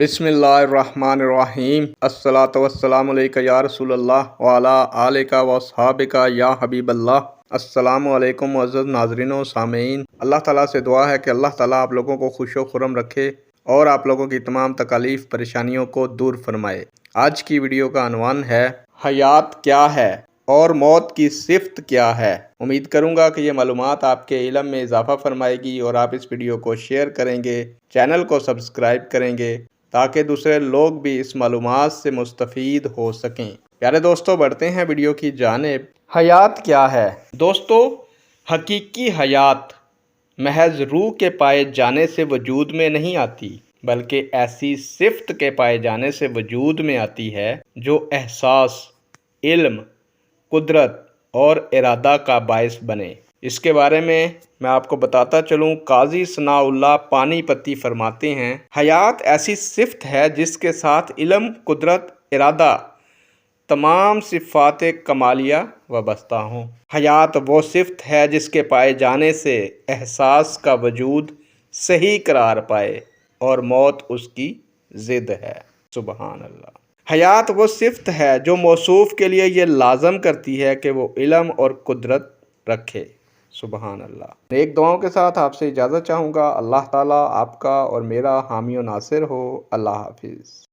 बिस्मिल्लाहिर्रहमानिर्रहीम अस्सलातु वस्सलामु अलैका या रसूल अल्लाह व अला आलिका व अस्हाबिका या हबीब अल्लाह। अस्सलामु अलैकुम मुअज़्ज़ज़ नाज़रीन व सामीन। अल्लाह ताला से दुआ है कि अल्लाह ताला आप लोगों को खुश व खुर्रम रखे और आप लोगों की तमाम तकालीफ परेशानियों को दूर फरमाए। आज की वीडियो का अनवान है हयात क्या है और मौत की सिफ़त क्या है। उम्मीद करूंगा कि ये मालूमात आपके इल्म में इजाफ़ा फरमाएगी और आप इस वीडियो को शेयर करेंगे, चैनल को सब्सक्राइब करेंगे ताकि दूसरे लोग भी इस मालूमात से मुस्तफ़ीद हो सकें। प्यारे दोस्तों, बढ़ते हैं वीडियो की जानिब। हयात क्या है? दोस्तों, हकीकी हयात महज रूह के पाए जाने से वजूद में नहीं आती, बल्कि ऐसी सिफ़त के पाए जाने से वजूद में आती है जो एहसास, इल्म, कुदरत और इरादा का बायस बने। इसके बारे में मैं आपको बताता चलूँ। काजी सनाउल्लाह पानीपती फरमाते हैं, हयात ऐसी सिफ़त है जिसके साथ इल्म, कुदरत, इरादा, तमाम सिफ़ात कमालिया वाबस्ता हों। हयात वो सिफ़त है जिसके पाए जाने से एहसास का वजूद सही करार पाए और मौत उसकी ज़िद है। सुबहान अल्लाह। हयात वो सिफ़त है जो मौसूफ़ के लिए ये लाज़म करती है कि वो इल्म और कुदरत रखे। सुबहान अल्लाह। नेक दुआओं के साथ आपसे इजाज़त चाहूँगा। अल्लाह ताला आपका और मेरा हामी और नासिर हो। अल्लाह हाफिज़।